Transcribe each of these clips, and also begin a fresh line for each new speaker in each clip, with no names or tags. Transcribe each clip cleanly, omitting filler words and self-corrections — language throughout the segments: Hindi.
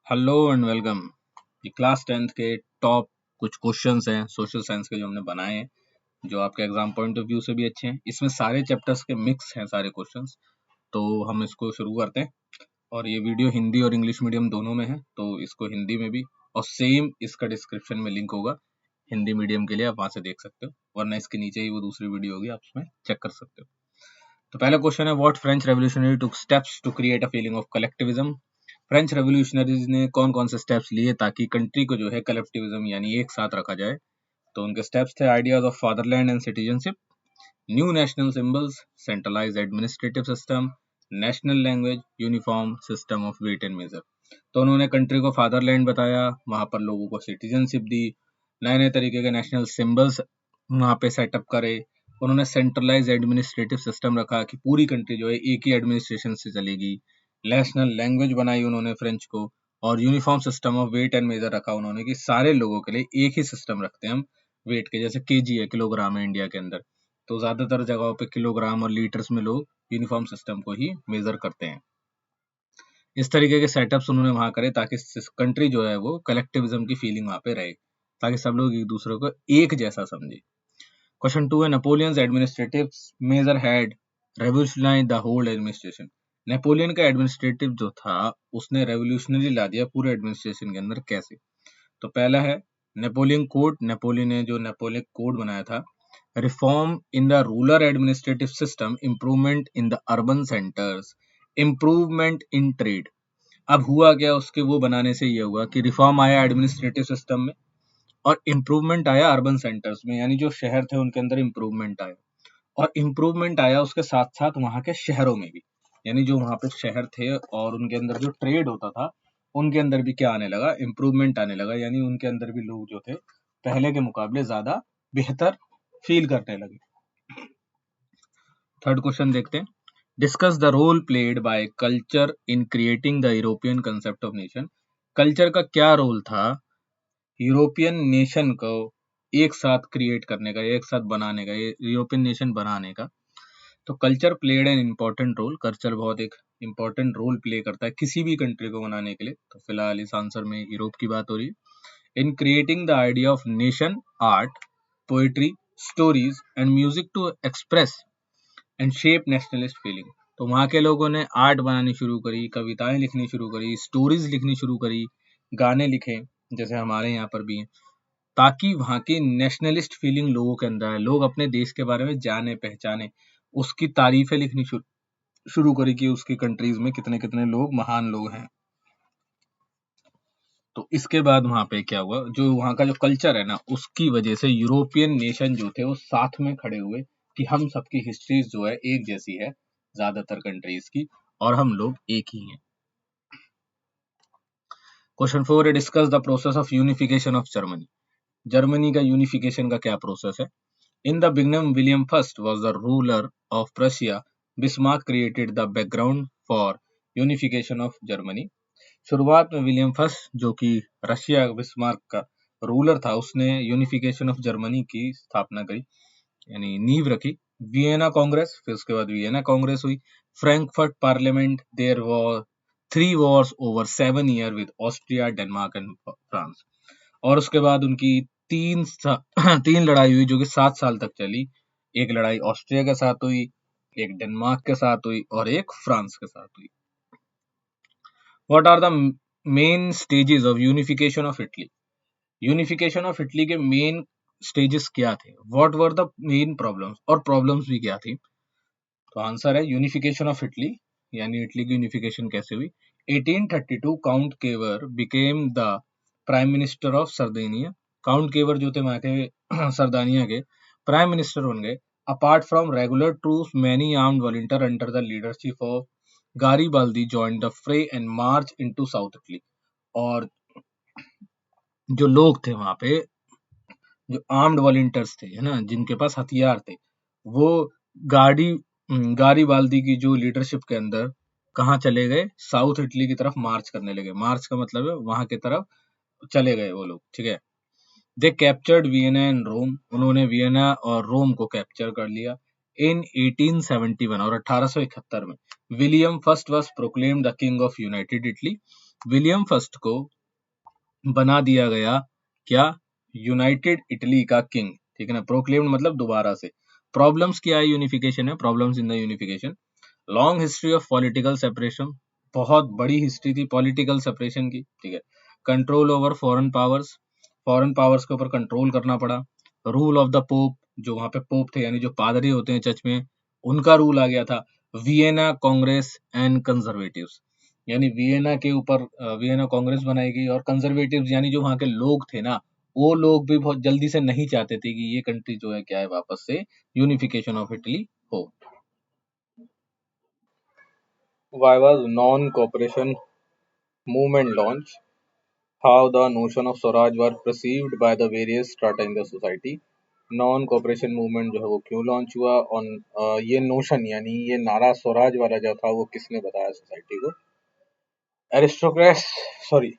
Hello and welcome. ये क्लास 10th के टॉप कुछ क्वेश्चंस हैं सोशल साइंस के जो हमने बनाए हैं, जो आपके एग्जाम पॉइंट ऑफ व्यू से भी अच्छे हैं। इसमें सारे चैप्टर्स के मिक्स हैं सारे क्वेश्चंस। तो हम इसको शुरू करते हैं। और ये वीडियो हिंदी और इंग्लिश मीडियम दोनों में है, तो इसको हिंदी में भी और सेम इसका डिस्क्रिप्शन में लिंक होगा हिंदी मीडियम के लिए, आप वहां से देख सकते हो, वरना इसके नीचे ही वो दूसरी वीडियो होगी, आप उसमें चेक कर सकते हो। तो पहला क्वेश्चन है, what French revolutionary took steps to create a feeling of collectivism. French revolutionaries ने कौन कौन से स्टेप्स लिए ताकि कंट्री को जो है कलेक्टिविज्म यानी एक साथ रखा जाए। तो उनके स्टेप्स थे, ideas of fatherland and citizenship, new national symbols, centralised administrative system, national language, uniform system of weight and measure. तो उन्होंने कंट्री को फादरलैंड बताया, वहां पर लोगों को सिटीजनशिप दी, नए नए तरीके के नेशनल सिंबल्स वहां पे सेटअप करे। उन्होंने सेंट्रलाइज एडमिनिस्ट्रेटिव सिस्टम रखा कि पूरी कंट्री जो है एक ही एडमिनिस्ट्रेशन से चलेगी। नेशनल लैंग्वेज बनाई उन्होंने फ्रेंच को, और uniform system of weight and measure रखा उन्होंने कि सारे लोगों के लिए एक ही सिस्टम रखते हैं हम वेट के, जैसे केजी है, किलोग्राम है इंडिया के अंदर, तो ज्यादातर जगहों पे किलोग्राम और लीटर्स में लोग यूनिफॉर्म सिस्टम को ही मेजर करते हैं। इस तरीके के सेटअप्स उन्होंने वहां करे ताकि कंट्री जो है वो कलेक्टिविज्म की फीलिंग वहां पे रहे, ताकि सब लोग एक दूसरे को एक जैसा समझे। क्वेश्चन 2 है, Napoleon's administrative measure had revolutionise the whole administration. Napoleon का एडमिनिस्ट्रेटिव जो था उसने रेवोल्यूशनरी ला दिया पूरे एडमिनिस्ट्रेशन के अंदर, कैसे। तो पहला है नेपोलियन कोड। नेपोलियन ने जो नेपोलियन कोड बनाया था, reform in the rural administrative system, improvement in the urban centres, improvement in trade. अब हुआ क्या, उसके वो बनाने से ये हुआ कि रिफॉर्म आया एडमिनिस्ट्रेटिव सिस्टम में और इम्प्रूवमेंट आया अर्बन सेंटर्स में, यानी जो शहर थे उनके अंदर इम्प्रूवमेंट आया। और इम्प्रूवमेंट आया उसके साथ साथ वहां के शहरों में भी, यानी जो वहां पे शहर थे और उनके अंदर जो ट्रेड होता था उनके अंदर भी क्या आने लगा, इम्प्रूवमेंट आने लगा, यानी उनके अंदर भी लोग जो थे पहले के मुकाबले ज्यादा बेहतर फील करने लगे। थर्ड क्वेश्चन देखते हैं, discuss the role played by culture in creating the European concept of nation. Culture का क्या रोल था यूरोपियन नेशन को एक साथ क्रिएट करने का, एक साथ बनाने का, यूरोपियन नेशन बनाने का। तो culture played an important role. Culture बहुत एक इम्पोर्टेंट रोल प्ले करता है किसी भी कंट्री को बनाने के लिए। तो फिलहाल इस आंसर में यूरोप की बात हो रही है। In creating the idea of nation, art, poetry, stories and music to express and shape nationalist feeling. तो वहां के लोगों ने आर्ट बनानी शुरू करी, कविताएं लिखनी शुरू करी, स्टोरीज लिखनी शुरू करी, गाने लिखे, जैसे हमारे यहाँ पर भी हैं, ताकि वहां की नेशनलिस्ट फीलिंग लोगों के अंदर आए, लोग अपने देश के बारे में जाने पहचाने, उसकी तारीफें लिखनी शुरू करी कि उसकी कंट्रीज में कितने कितने लोग महान लोग हैं। तो इसके बाद वहां पे क्या हुआ, जो वहां का जो कल्चर है ना, उसकी वजह से यूरोपियन नेशन जो थे वो साथ में खड़े हुए कि हम सबकी हिस्ट्रीज जो है एक जैसी है ज्यादातर कंट्रीज की, और हम लोग एक ही हैं। क्वेश्चन 4 है, discuss the process of unification of Germany. Germany का यूनिफिकेशन का क्या प्रोसेस है। In the beginning, William I was the ruler of Prussia. Bismarck created the background for unification of Germany. शुरुआत में विलियम फर्स्ट जो कि रशिया बिस्मार्क का रूलर था, उसने यूनिफिकेशन ऑफ जर्मनी की स्थापना करी, यानी नींव रखी। वियना कांग्रेस, फिर उसके बाद वियना कांग्रेस हुई। Frankfurt Parliament, there were 3 wars over 7 years with Austria, Denmark and France. और उसके बाद उनकी तीन लड़ाई हुई जो कि 7 साल तक चली। एक लड़ाई ऑस्ट्रिया के साथ हुई, एक डेनमार्क के साथ हुई और एक फ्रांस के साथ हुई। What are the main stages of unification of Italy. Unification of Italy के मेन स्टेजेस क्या थे, what were the main problems, और प्रॉब्लम्स भी क्या थी। तो आंसर है यूनिफिकेशन ऑफ इटली, यानी इटली की यूनिफिकेशन कैसे हुई। 1832 count Cavour became the prime minister of Sardinia. Count Cavour जो थे वहां के सरदानिया के प्राइम मिनिस्टर बन गए। Apart from regular troops, many armed volunteer under the leadership of Garibaldi joined the fray and march into south Italy. और जो लोग थे वहां पे, जो आर्म्ड वॉलंटियर्स थे, है ना, जिनके पास हथियार थे, वो गाड़ी गारिबाल्दी की जो लीडरशिप के अंदर कहाँ चले गए, साउथ इटली की तरफ मार्च करने लगे। मार्च का मतलब है वहां की तरफ चले गए वो लोग, ठीक है। दे कैप्चर्ड वियना एंड रोम। उन्होंने वियना और रोम को कैप्चर कर लिया। इन 1871 और 1871 में William first was proclaimed the king of United Italy. William first को बना दिया गया क्या, यूनाइटेड इटली का किंग, ठीक है ना। प्रोक्लेम्ड मतलब दोबारा से। प्रॉब्लम्स क्या है यूनिफिकेशन है, problems in the unification. Long history of political separation, बहुत बड़ी हिस्ट्री थी पॉलिटिकल सेपरेशन की, ठीक है। कंट्रोल ओवर फॉरेन पावर्स के ऊपर कंट्रोल करना पड़ा। रूल ऑफ द पोप, जो वहां पे पोप थे यानी जो पादरी होते हैं चर्च में, उनका रूल आ गया था। वियना कांग्रेस एंड कंजर्वेटिव्स, यानी वियना के ऊपर वियना कांग्रेस बनाई गई, और कंजर्वेटिव्स यानी जो वहां के लोग थे ना, वो लोग भी बहुत जल्दी से नहीं चाहते थे कि ये कंट्री जो है क्या है वापस से यूनिफिकेशन ऑफ इटली हो। Why was non-cooperation movement launched? How the notion of Swaraj were perceived by the various strata in the society? Non cooperation movement जो है वो क्यों लॉन्च हुआ, और ये नोशन यानी ये नारा स्वराज वाला जो था वो किसने बताया सोसाइटी को? Aristocrats sorry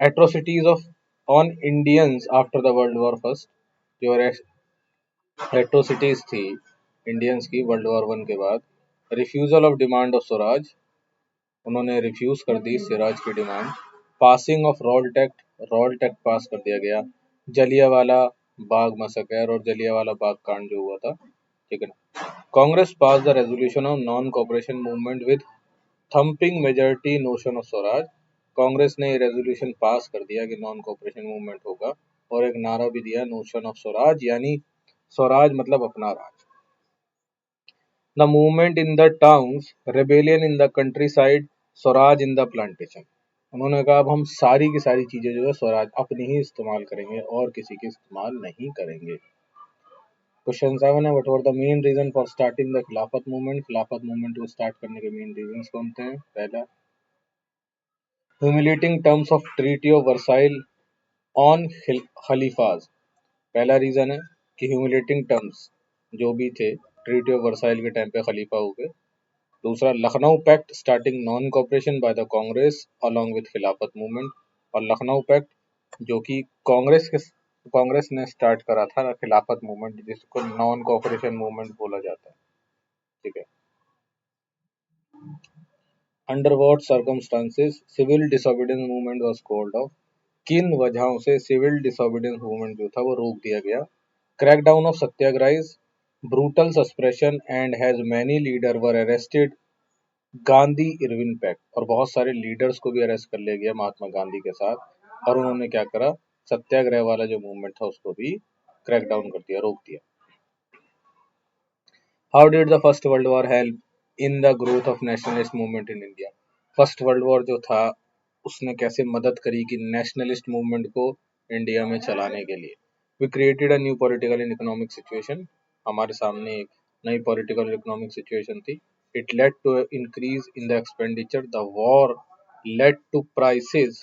atrocities of on Indians after the world war first, जो एट्रोसिटीज थी इंडियंस की वर्ल्ड वॉर वन के बाद। Refusal of demand of Swaraj, उन्होंने रिफ्यूज कर दी सिराज की demand. Passing of Rowlatt act pass कर दिया गया। जलियांवाला बाग मसकर और जलियांवाला बाग कांड जो हुआ था, ठीक है ना। Congress pass the resolution of non cooperation movement with thumping majority notion of Swaraj, Congress ने रेजोल्यूशन पास कर दिया कि नॉन कॉपरेशन मूवमेंट होगा, और एक नारा भी दिया नोशन ऑफ स्वराज, यानी स्वराज मतलब अपना राज। The movement in the towns, rebellion in the countryside, Swaraj in the plantation, उन्होंने कहा अब हम सारी की सारी चीजें जो है स्वराज अपनी ही इस्तेमाल करेंगे और किसी की इस्तेमाल नहीं करेंगे। क्वेश्चन 7 है, what were the main reason for starting the Khilafat movement, Khilafat movement को स्टार्ट करने के मेन रीजंस कौन थे? पहला, humiliating terms of treaty of Versailles on Khalifas, पहला रीजन है कि ह्यूमिलेटिंग टर्म्स जो भी थे ट्रीटी ऑफ वर्साइल के टाइम पे खलीफा हो गए। दूसरा, Lucknow pact starting non cooperation by the Congress along with Khilafat movement, और लखनऊ पैक्ट जो कि कांग्रेस ने स्टार्ट करा था खिलाफत मूवमेंट, जिसको नॉन कॉपरेशन मूवमेंट बोला जाता है, ठीक है। Under what circumstances civil disobedience movement was called off, किन वजहों से सिविल डिसोबीडियंस मूवमेंट जो था वो रोक दिया गया? Crackdown of satyagrahis, brutal suspension and has many leader were arrested, Gandhi Irwin pact, और बहुत सारे लीडर्स को भी अरेस्ट कर लिया गया महात्मा गांधी के साथ, और उन्होंने क्या करा, सत्याग्रह वाला जो मूवमेंट था उसको भी क्रैकडाउन कर दिया, रोक दिया। How did the first world war help in the growth of nationalist movement in India, first world war जो था उसने कैसे मदद करी कि नेशनलिस्ट मूवमेंट को इंडिया में चलाने के लिए? We created a new political and economic situation, हमारे सामने एक नई पॉलिटिकल और इकोनॉमिक सिचुएशन थी। It led to increase in the expenditure, the war led to prices,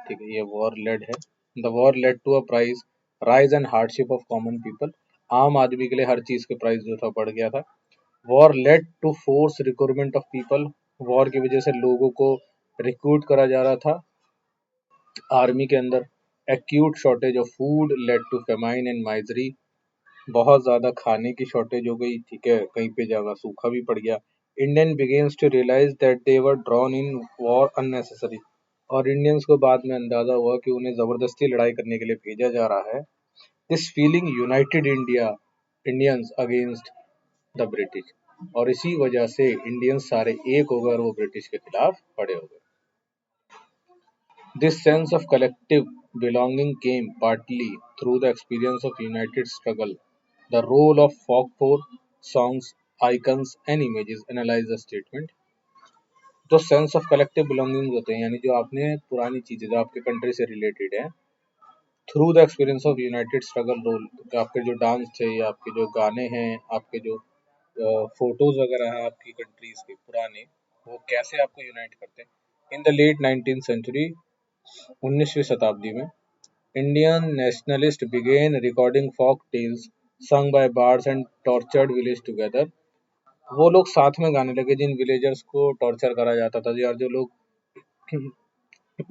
ठीक है, ये वॉर लेड है। The war led to a price rise and hardship of common people, आम आदमी के लिए हर चीज के प्राइस जो था बढ़ गया था। War led to force recruitment of people, war की वजह से लोगों को रिक्रूट करा जा रहा था आर्मी के अंदर। Acute shortage of food led to famine and misery, बहुत ज्यादा खाने की शॉर्टेज हो गई, ठीक है, कहीं पे जगह सूखा भी पड़ गया। Indian begins to realise that they were drawn in war unnecessary, और इंडियंस को बाद में अंदाजा हुआ कि उन्हें जबरदस्ती लड़ाई करने के लिए भेजा जा रहा है। This feeling United Indians against the British, और इसी वजह से इंडियंस सारे एक हो गए और वो ब्रिटिश के खिलाफ खड़े हो गए। This sense of collective belonging came partly through the experience of united struggle. The role of folklore, songs, icons and images analyze the statement. जो सेंस ऑफ कलेक्टिव बिलोंगिंग होते हैं, यानी जो आपने पुरानी चीजें जो आपके कंट्री से रिलेटेड है, through the experience of united struggle role, आपके जो डांस थे या आपके जो गाने हैं, आपके जो फोटोज वगैरह हैं आपकी कंट्रीज के पुराने, वो कैसे आपको यूनाइट करते हैं। In the late 19th century, 19वीं शताब्दी में, Indian nationalists began recording folk tales sung by bards and tortured village together. वो लोग साथ में गाने लगे जिन विलेजर्स को टॉर्चर करा जाता था, यार जो लोग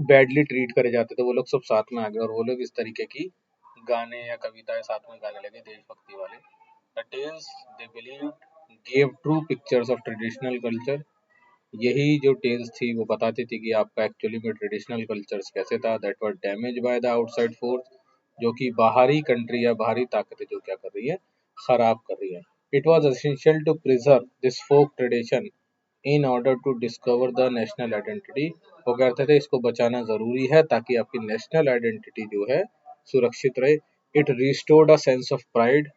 बैडली ट्रीट करे जाते थे, वो लोग सब साथ में आ गए और वो लोग इस तरीके की गाने या कविताएं साथ में गाने लगे देशभक्ति वाले। The tales they believed gave true pictures of traditional culture. यही जो टेल्स थी वो बताती थी कि आपका एक्चुअली में ट्रेडिशनल कल्चर्स कैसे था, that were damage by the outside force, जो कि बाहरी कंट्री या बाहरी ताकतें जो क्या कर रही है, खराब कर रही है। It was essential to preserve this folk tradition in order to discover the national identity. वो कहते थे इसको बचाना जरूरी है ताकि आपकी नेशनल आइडेंटिटी जो है सुरक्षित रहे। It restored a sense of pride,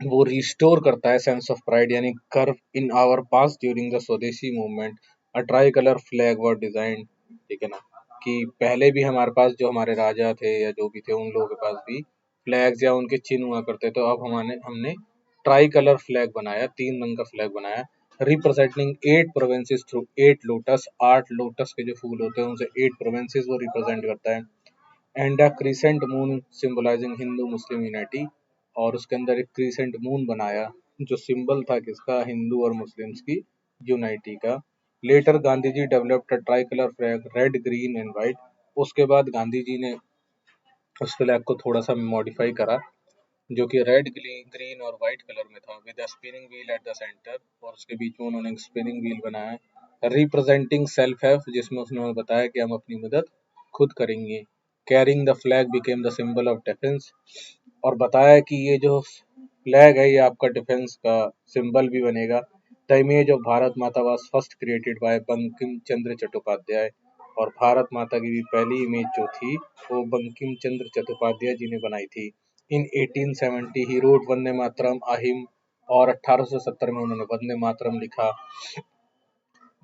वो रिस्टोर करता है सेंस ऑफ प्राइड यानी curve in our pass during the Swadeshi movement. A tricolour flag were design, ठीक है ना, कि पहले भी हमारे पास जो हमारे राजा थे या जो भी थे उन लोगों के पास भी फ्लैग्स या उनके चिन्ह हुआ करते, तो अब हमने हमने ट्राई कलर फ्लैग बनाया, 3 रंग का फ्लैग बनाया, representing 8 provinces through 8 lotus, 8 lotus के जो फूल होते हैं उनसे 8 प्रोविंसेस वो रिप्रेजेंट करता है। And a crescent moon symbolising Hindu Muslim unity, और उसके अंदर एक क्रीसेंट मून बनाया जो सिंबल था किसका, हिंदू और मुस्लिम्स की यूनाइटी का। Later Gandhi ji developed a tricolour flag red green and white, उसके बाद गांधी जी ने उस फ्लैग को थोड़ा सा मॉडिफाई करा जो कि रेड ग्रीन और व्हाइट कलर में था, with spinning wheel at the centre, और उसके बीच में उन्होंने एक स्पिनिंग व्हील बनाया रिप्रेजेंटिंग सेल्फ हेल्प, जिसमें उसने बताया कि हम अपनी मदद खुद करेंगे। Carrying the flag became the symbol of defence, और बताया कि ये जो फ्लैग है ये आपका डिफेंस का सिंबल भी बनेगा। The image of Bharat Mata was first created by Bankim Chandra Chattopadhyay, और भारत माता की भी पहली इमेज जो थी वो बंकिम चंद्र चट्टोपाध्याय जी ने बनाई थी। इन 1870 ही रोट वंदे मातरम अहिम, और 1870 में उन्होंने वंदे मातरम लिखा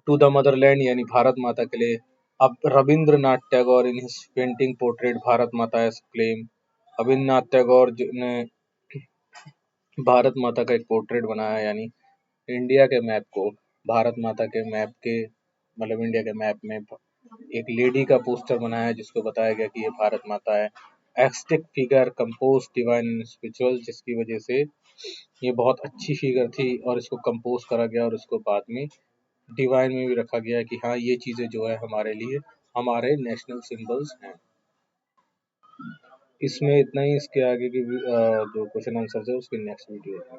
टू द मदरलैंड यानी भारत माता के लिए। अब Rabindranath Tagore in his painting portrait Bharat माता एज क्लेम, रविंद्रनाथ टैगोर ने भारत माता का एक पोर्ट्रेट बनाया, यानी इंडिया के मैप को, भारत माता के मैप के मतलब इंडिया के मैप में एक लेडी का पोस्टर बनाया जिसको बताया गया कि ये भारत माता है। एक्सटिक फिगर कंपोज डिवाइन स्पिरिचुअल, जिसकी वजह से ये बहुत अच्छी फिगर थी और इसको कंपोज करा गया और इसको बाद में डिवाइन में भी रखा गया कि हाँ ये चीज़ें जो है हमारे लिए हमारे नेशनल सिंबल्स हैं। इसमें इतना ही, इसके आगे की जो क्वेश्चन आंसर है उसकी नेक्स्ट वीडियो है।